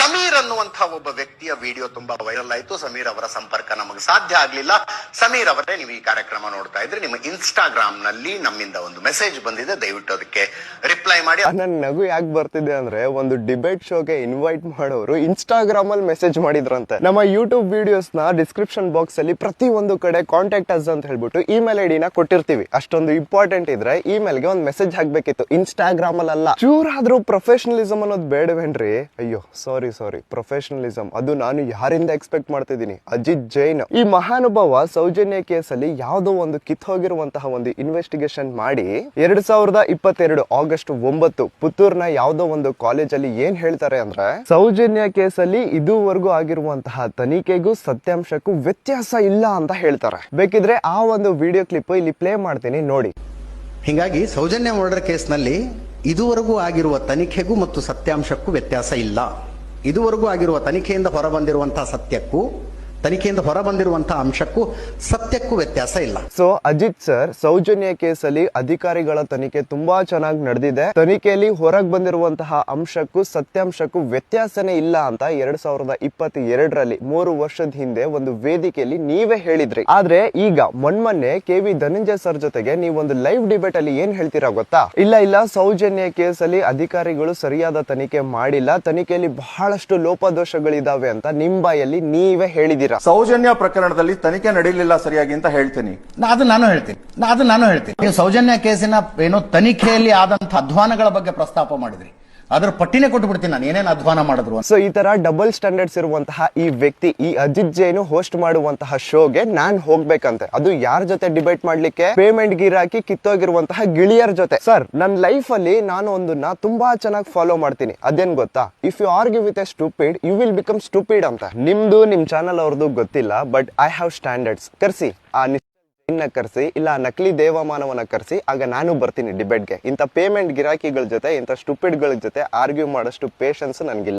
ಸಮೀರ್ ಅನ್ನುವಂತಹ ಒಬ್ಬ ವ್ಯಕ್ತಿಯ ವಿಡಿಯೋ ತುಂಬಾ ವೈರಲ್ ಆಯ್ತು. ಸಮೀರ್ ಅವರ ಸಂಪರ್ಕ ನಮಗೆ ಸಾಧ್ಯ ಆಗ್ಲಿಲ್ಲ. ಸಮೀರ್ ಅವರೇ, ನೀವು ಈ ಕಾರ್ಯಕ್ರಮ ನೋಡ್ತಾ ಇದ್ರೆ ನಿಮ್ಮ ಇನ್ಸ್ಟಾಗ್ರಾಮ್ ನಲ್ಲಿ ನಮ್ಮಿಂದ ಒಂದು ಮೆಸೇಜ್ ಬಂದಿದೆ, ದಯವಿಟ್ಟು ಅದಕ್ಕೆ ರಿಪ್ಲೈ ಮಾಡಿ. ನನ್ ನಗು ಯಾಕೆ ಬರ್ತಿದೆ ಅಂದ್ರೆ, ಒಂದು ಡಿಬೇಟ್ ಶೋಗೆ ಇನ್ವೈಟ್ ಮಾಡೋರು ಇನ್ಸ್ಟಾಗ್ರಾಮ್ ಅಲ್ಲಿ ಮೆಸೇಜ್ ಮಾಡಿದ್ರಂತೆ. ನಮ್ಮ ಯೂಟ್ಯೂಬ್ ವಿಡಿಯೋಸ್ ನ ಡಿಸ್ಕ್ರಿಪ್ಷನ್ ಬಾಕ್ಸ್ ಅಲ್ಲಿ ಪ್ರತಿ ಒಂದು ಕಡೆ ಕಾಂಟ್ಯಾಕ್ಟ್ ಅಸ್ ಅಂತ ಹೇಳ್ಬಿಟ್ಟು ಇಮೇಲ್ ಐಡಿ ನ ಕೊಟ್ಟಿರ್ತೀವಿ. ಅಷ್ಟೊಂದು ಇಂಪಾರ್ಟೆಂಟ್ ಇದ್ರೆ ಇಮೇಲ್ ಗೆ ಒಂದು ಮೆಸೇಜ್ ಹಾಕ್ಬೇಕಿತ್ತು, ಇನ್ಸ್ಟಾಗ್ರಾಮ್ ಅಲ್ಲಿ ಅಲ್ಲ. ಚೂರಾದ್ರೂ ಪ್ರೊಫೆಷನಲಿಸಮ್ ಅನ್ನೋದು ಬೇಡವೇನ್ರಿ? ಅಯ್ಯೋ ಸಾರಿ ಪ್ರೊಫೆಷನಲಿಸಮ್ ಅದು ನಾನು ಯಾರಿಂದ ಎಕ್ಸ್ಪೆಕ್ಟ್ ಮಾಡ್ತಿದ್ದೀನಿ? ಅಜಿತ್ ಜೈನ್ ಈ ಮಹಾನುಭಾವ ಸೌಜನ್ಯ ಕೇಸಲ್ಲಿ ಯಾವುದೋ ಒಂದು ಕಿತ್ತೋಗಿರುವಂತಹ ಒಂದು ಇನ್ವೆಸ್ಟಿಗೇಷನ್ ಮಾಡಿ 2022 ಆಗಸ್ಟ್ 9 ಪುತ್ತೂರ್ನ ಯಾವುದೋ ಒಂದು ಕಾಲೇಜಲ್ಲಿ ಏನ್ ಹೇಳ್ತಾರೆ ಅಂದ್ರೆ, ಸೌಜನ್ಯ ಕೇಸಲ್ಲಿ ಇದುವರೆಗೂ ಆಗಿರುವಂತಹ ತನಿಖೆಗೂ ಸತ್ಯಾಂಶಕ್ಕೂ ವ್ಯತ್ಯಾಸ ಇಲ್ಲ ಅಂತ ಹೇಳ್ತಾರೆ. ಬೇಕಿದ್ರೆ ಆ ಒಂದು ವಿಡಿಯೋ ಕ್ಲಿಪ್ ಇಲ್ಲಿ ಪ್ಲೇ ಮಾಡ್ತೀನಿ ನೋಡಿ. ಹೀಗಾಗಿ ಸೌಜನ್ಯ ಮರ್ಡರ್ ಕೇಸ್ನಲ್ಲಿ ಇದುವರೆಗೂ ಆಗಿರುವ ತನಿಖೆಗೂ ಮತ್ತು ಸತ್ಯಾಂಶಕ್ಕೂ ವ್ಯತ್ಯಾಸ ಇಲ್ಲ. ಇದುವರೆಗೂ ಆಗಿರುವ ತನಿಖೆಯಿಂದ ಹೊರಬಂದಿರುವಂತಹ ಸತ್ಯಕ್ಕೂ ತನಿಖೆಯಿಂದ ಹೊರಬಂದಿರುವಂತಹ ಅಂಶಕ್ಕೂ ಸತ್ಯಕ್ಕೂ ವ್ಯತ್ಯಾಸ ಇಲ್ಲ. ಸೊ ಅಜಿತ್ ಸರ್, ಸೌಜನ್ಯ ಕೇಸಲ್ಲಿ ಅಧಿಕಾರಿಗಳ ತನಿಖೆ ತುಂಬಾ ಚೆನ್ನಾಗಿ ನಡೆದಿದೆ, ತನಿಖೆಯಲ್ಲಿ ಹೊರಗೆ ಬಂದಿರುವಂತಹ ಅಂಶಕ್ಕೂ ಸತ್ಯಾಂಶಕ್ಕೂ ವ್ಯತ್ಯಾಸನೇ ಇಲ್ಲ ಅಂತ 2022ರಲ್ಲಿ 3 ವರ್ಷದ ಹಿಂದೆ ಒಂದು ವೇದಿಕೆಯಲ್ಲಿ ನೀವೇ ಹೇಳಿದ್ರಿ. ಆದ್ರೆ ಈಗ ಮೊನ್ನೆ KV ಧನಂಜಯ ಸರ್ ಜೊತೆಗೆ ನೀವೊಂದು ಲೈವ್ ಡಿಬೇಟ್ ಅಲ್ಲಿ ಏನ್ ಹೇಳ್ತೀರಾ ಗೊತ್ತಾ? ಇಲ್ಲ ಸೌಜನ್ಯ ಕೇಸಲ್ಲಿ ಅಧಿಕಾರಿಗಳು ಸರಿಯಾದ ತನಿಖೆ ಮಾಡಿಲ್ಲ, ತನಿಖೆಯಲ್ಲಿ ಬಹಳಷ್ಟು ಲೋಪದೋಷಗಳಿದಾವೆ ಅಂತ ನಿಮ್ ಬಾಯಲ್ಲಿ ನೀವೇ ಹೇಳಿದಿರ. ಸೌಜನ್ಯ ಪ್ರಕರಣದಲ್ಲಿ ತನಿಖೆ ನಡೆಯಲಿಲ್ಲ ಸರಿಯಾಗಿ ಅಂತ ಹೇಳ್ತೀನಿ. ನಾನು ಹೇಳ್ತೀನಿ. ಸೌಜನ್ಯ ಕೇಸಿನ ಏನೋ ತನಿಖೆಯಲ್ಲಿ ಆದಂತಹ ಅಧ್ವಾನಗಳ ಬಗ್ಗೆ ಪ್ರಸ್ತಾಪ ಮಾಡಿದ್ರಿ, ಅದ್ರ ಪಟ್ಟಿನೇ ಕೊಟ್ಟು ಬಿಡ್ತೀನಿ ನಾನು, ಏನೇನು ಅಧ್ವಾನ ಮಾಡಿದ್ರು. ಸೊ ಈ ತರ ಡಬಲ್ ಸ್ಟ್ಯಾಂಡರ್ಡ್ಸ್ ಇರುವಂತಹ ಈ ವ್ಯಕ್ತಿ, ಈ ಅಜಿತ್ ಜೈನ್ ಹೋಸ್ಟ್ ಮಾಡುವಂತಹ ಶೋಗೆ ನಾನ್ ಹೋಗ್ಬೇಕಂತೆ. ಅದು ಯಾರ ಜೊತೆ ಡಿಬೇಟ್ ಮಾಡ್ಲಿಕ್ಕೆ? ಪೇಮೆಂಟ್ ಗಿರಾಕಿ ಕಿತ್ತೋಗಿರುವಂತಹ ಗಿಳಿಯರ್ ಜೊತೆ. ಸರ್, ನನ್ನ ಲೈಫ್ ಅಲ್ಲಿ ನಾನು ಒಂದನ್ನ ತುಂಬಾ ಚೆನ್ನಾಗಿ ಫಾಲೋ ಮಾಡ್ತೀನಿ. ಅದೇನ್ ಗೊತ್ತಾ? If you argue with a stupid you will become stupid ಅಂತ. ನಿಮ್ದು ನಿಮ್ ಚಾನಲ್ ಅವ್ರದ್ದು ಗೊತ್ತಿಲ್ಲ, ಬಟ್ ಐ ಹ್ಯಾವ್ ಸ್ಟ್ಯಾಂಡರ್ಡ್ಸ್. ಕರ್ಸಿ ಆ ಕರ್ಸಿ, ಇಲ್ಲ ನಕಲಿ ದೇವಮಾನವನ್ನ ಕರ್ಸಿ, ಆಗ ನಾನು ಬರ್ತೀನಿ ಡಿಬೇಟ್ಗೆ. ಇಂಥ ಪೇಮೆಂಟ್ ಗಿರಾಕಿಗಳ ಜೊತೆ, ಇಂಥ ಸ್ಟುಪಿಡ್ಗಳ ಜೊತೆ ಆರ್ಗ್ಯೂ ಮಾಡೋಷ್ಟು ಪೇಷನ್ಸ್ ನನ್ಗಿಲ್ಲ.